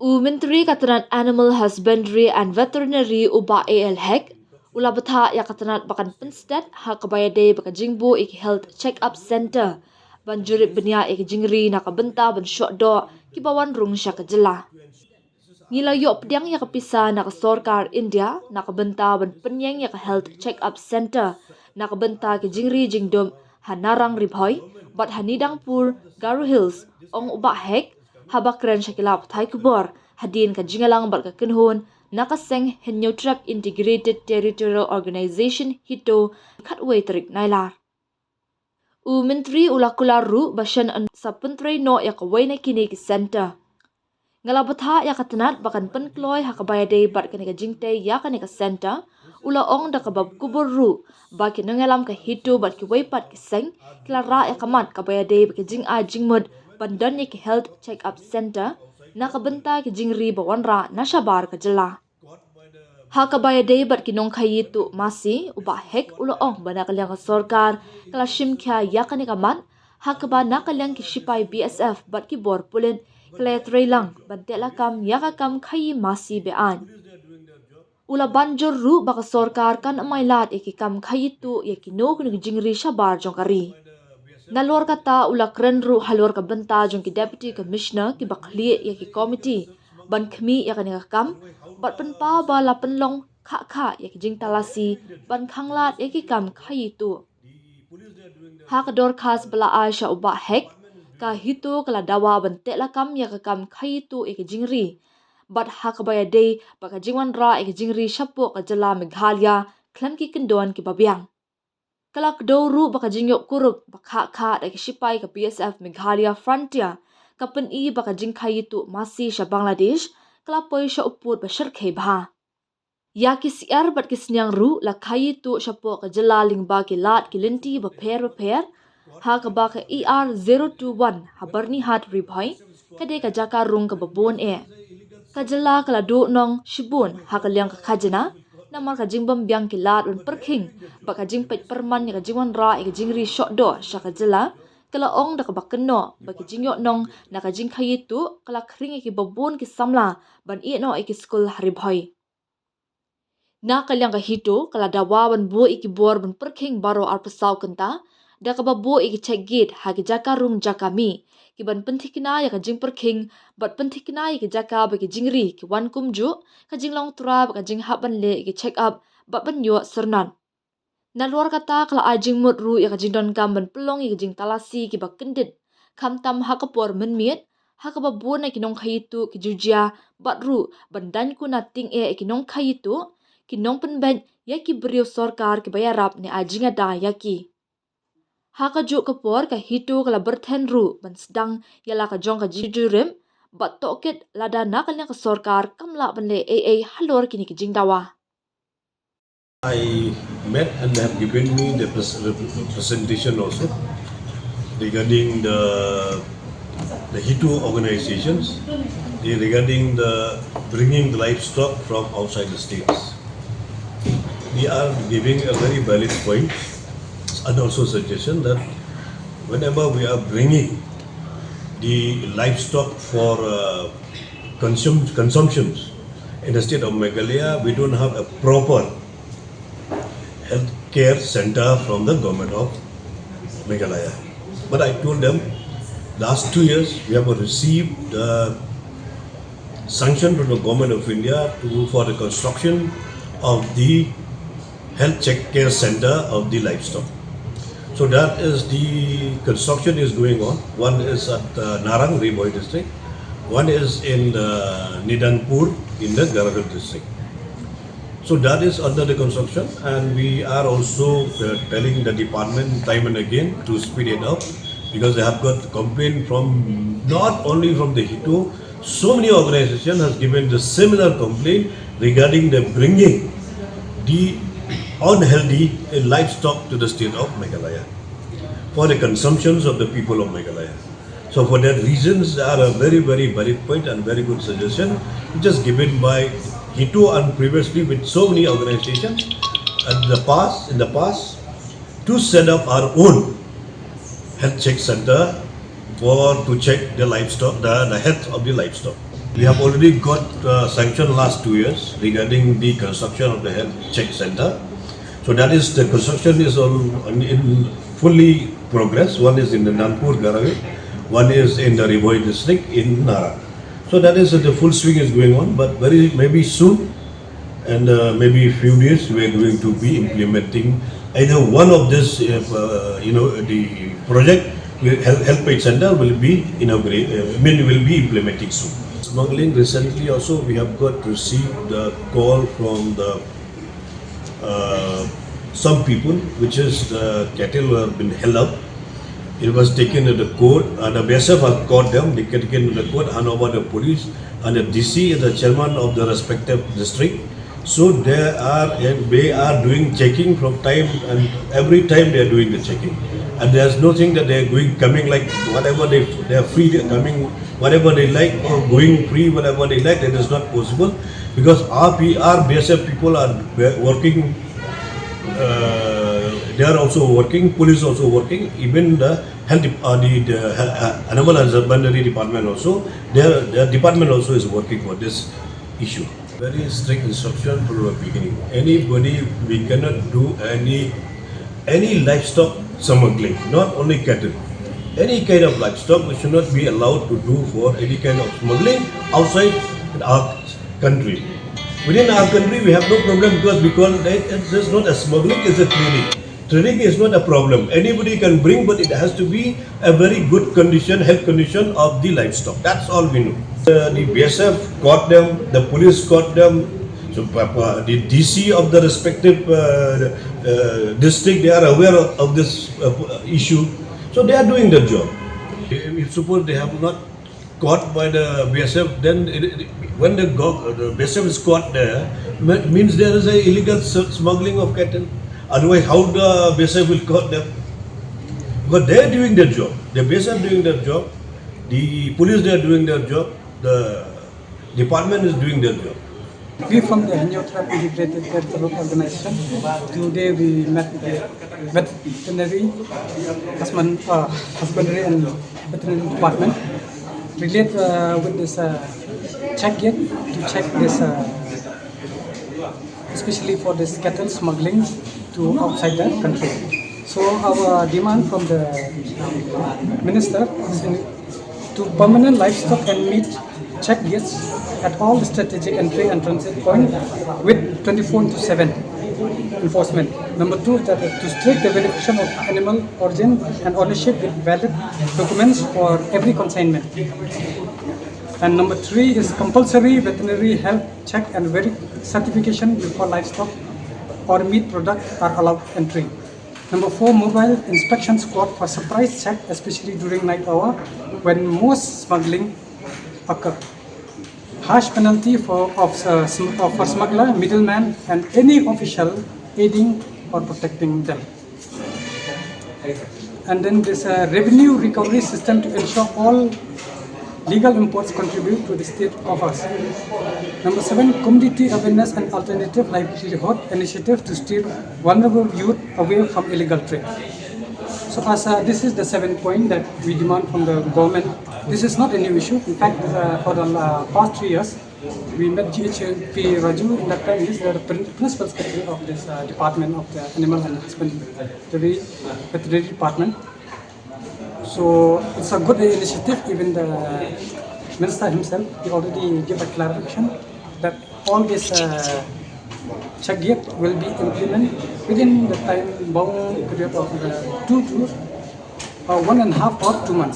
Myntri katanan Animal Husbandry and Veterinary uba AL Hek, ula Bthah ya katanat bakan pynsted ha kabayade baka jingbu ik Health Checkup Centre, ban jurip benia ik jingri nak Bthah ban syokdo kibawan rung sya ka jylla. Ngila yok pediang ya kapisa nak Sorkar India nak Bthah ban penyeng ya Health Checkup Centre nak Bthah ke jingri jingdom hanarang ribhoi bat hanidangpur Garu Hills ong uba Hek habakren syakila Thai kubor hadin ka jingalang bat ka kenhun nakaseng Henyotrap Integrated Territorial Organization hito katway terik nailar. Myntri ulakula ru basyan sa puntray no ya kaway na kini ki center. Ngala Bthah ya katanat bakan penkloy hakabayade bat kani ka jingte ya kani ka center ula ong da kabab kubur ru ba kinangalam ka hito bat ki waypat ki seng klara ya kamat kabayade ba ki jing a jingmud bandan ki Health Checkup Centre na Bthah ki jingri bawanra na syabar ka jylla. Hakabayade bat kinong kayitu masi uba Hek ula ong ba nakalyang ka Sorkar kala shimkya ya kani kamat hakaba nakalyang ki shipay BSF bat ki bor pulin kala lang bante lakam ya kakam kayi masi bean. Ula banjor ru baka Sorkar kan amaylat ikikam kayitu ya kino kini jingri syabar jongkari. Nalor kata ula kren ru halor ka Bthah jong ki Deputy Commissioner ki bakli ya ki committee ban kami ya kani kakam bat penpa ba la penlong kha ya ki jing talasi ban khanglat ya ki kam kayitu. Hak dor khas bala Aisha uba Hek ka hito kala dawa bante lakam ya kakam kayitu ya ki jingri. Bat hakabayade baka jingwan ra ya ki jingri syapo ka jylla Meghalaya klam ki kendon ki babiang. Kalak doru baka jingyok kurup baka kha da ki shipay ka BSF Meghalaya Frontier kapen i baka jing kayitu masi sya Bangladesh kalapoy sya uput basyarkhe bha. Ya ki siar bat ki senyang ru la kayitu syapo ka jylla lingba ki lat ki linti baper ha ka baka ER021 ha barnihat ribhoi kade ka jaka rung ka babon ka jylla kala do nong shibun ha ka liang ka khajana namar ka jingbam biang ki lat un perking baka jing pet perman ya ka jingwan ra ya ka jingri syokdo sya ka jylla kala ong da ka bakeno baki jingyok nong na ka jing kayitu kala kring ki babon ki samla ban i no ki skul haribhoi. Na kalyang ka hito kala dawa ban bu iki bor ban perking baro arpasaw kenta da ka babu iki checkgate ha ki jaka rung jaka mi ki ban pentikina ya ka jing perking bat pentikina ya ki jaka baki jingri ki wan kumju ka jinglong tura baka jing haban le ki check up bat ban yo sernan. Na luar kata kala ajing mut ru ya ka jingdon kam ban pelong ya ka jing talasi ki bak kendit kam tam ha ka por menmiet ha ka babu na kinong kayitu ki jujia bat ru ban dan ku na ting kinong kayitu kinong penben ya ki beriu Sorkar ki bayarap ni ajing ada ya ki. Ha ka juk ka por ka hito kala berthen ru ban sedang yala ka jong ka jurip bat tokit lada na kalyang ka Sorkar kamla ban le halor kini ki jing dawa. I met and they have given me the presentation also regarding the HITU organizations, regarding the bringing the livestock from outside the states. We are giving a very valid point and also suggestion that whenever we are bringing the livestock for consumptions in the state of Meghalaya, we don't have a proper health care center from the government of Meghalaya. But I told them, last 2 years we have received sanction from the government of India for the construction of the health care center of the livestock. So that is the construction is going on. One is at Narang, Riboi district. One is in Nidanpur in the Garagal district. So that is under the construction, and we are also telling the department time and again to speed it up because they have got complaint from not only from the HITU, so many organizations has given the similar complaint regarding the bringing the unhealthy livestock to the state of Meghalaya for the consumptions of the people of Meghalaya. So for that reasons, there are a very, very valid point and very good suggestion which is given by HITU and previously with so many organizations in the past to set up our own health check center to check the livestock, the health of the livestock. We have already got sanction last 2 years regarding the construction of the Health Check Centre. So that is the construction is in fully progress. One is in the Nagpur Garaway, one is in the Rivoy district in Nara. So that is the full swing is going on, but maybe soon and maybe a few days we are going to be implementing either one of this, the project Health Check Center will be will be implementing soon. Smuggling recently also we have got received a call from the some people, which is the cattle were been held up. It was taken to the court, and the BSF has caught them. They taken to the court, hand over the police, and the DC is the chairman of the respective district. So they are doing checking from time, and every time they are doing the checking. And there's nothing that they are coming like whatever they are free, they are coming whatever they like, or going free whatever they like. That is not possible because our BSF people are working. They are also working. Police also working. Even the animal husbandry department also. Their department also is working for this issue. Very strict instruction from the beginning. Anybody, we cannot do any livestock smuggling, not only cattle. Any kind of livestock we should not be allowed to do for any kind of smuggling outside our country. Within our country, we have no problem because there's not a smuggling, it's a trading. Trading is not a problem. Anybody can bring, but it has to be a very good condition, health condition of the livestock. That's all we know. The BSF caught them, the police caught them, so the DC of the respective district, they are aware of this issue. So they are doing their job. If suppose they have not caught by the BSF, then when the BSF is caught there, means there is a illegal smuggling of cattle. Otherwise, how the BSF will caught them? Because they are doing their job. The BSF doing their job. The police they are doing their job. The department is doing their job. We from the Myntri Integrated Health Organization. Today we met the veterinary, husbandry and veterinary department. Relate with this check yet to check this, especially for this cattle smuggling to outside the country. So our demand from the minister is to permanent livestock and meat check gates at all the strategic entry and transit point with 24/7 enforcement. Number 2 is that to strict the verification of animal origin and ownership with valid documents for every consignment. And number 3 is compulsory veterinary health check and certification before livestock or meat products are allowed entry. Number 4, mobile inspection squad for surprise check, especially during night hour when most smuggling occur. Harsh penalty for smuggler, middleman, and any official aiding or protecting them. And then there's a revenue recovery system to ensure all legal imports contribute to the state coffers. Number 7, community awareness and alternative livelihood initiative to steer vulnerable youth away from illegal trade. So as this is the 7th point that we demand from the government. This is not a new issue. In fact, for the past 3 years, we met GHP Raju. In that time, he is the principal secretary of this department of the animal and husbandry veterinary department. So it's a good initiative. Even the minister himself, he already gave a clarification that all this check gate will be implemented within the time bound period of 1.5 or 2 months.